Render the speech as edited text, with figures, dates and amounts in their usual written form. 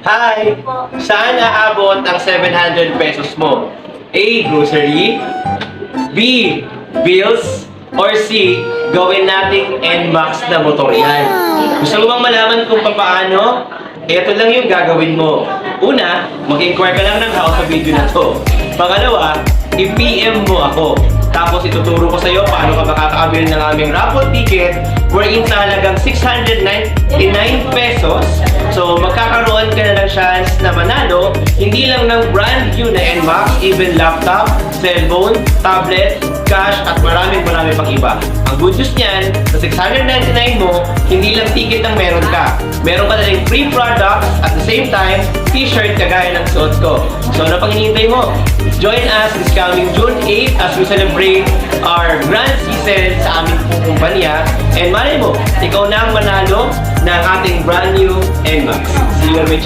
Hi! Saan aabot ang 700 pesos mo? A. Grocery, B. Bills, or C. Gawin nating NMAX na motor yan. Gusto mo bang malaman kung paano? Ito lang yung gagawin mo. Una, mag-inquire ka lang ng house sa video na to. Pangalawa, i-PM mo ako. Tapos ituturo ko sa iyo paano ka makakaabil ng aming raffle ticket wherein sa halagang 699 pesos. So magkakaroon ka na ng chance na manalo hindi lang ng brand new na NMAX, even laptop, cellphone, tablet, cash at maraming pang iba. Ang good news niyan, sa 699 mo, hindi lang ticket ang meron ka. Meron ka na rin free products at the same time, t-shirt kagaya ng suot ko. So ano pang hinihintay mo? Join us this coming June 8 as we celebrate our grand season sa aming kumpanya. And malay mo, ikaw na ang manalo ng ating brand new NMAX. See you on my channel.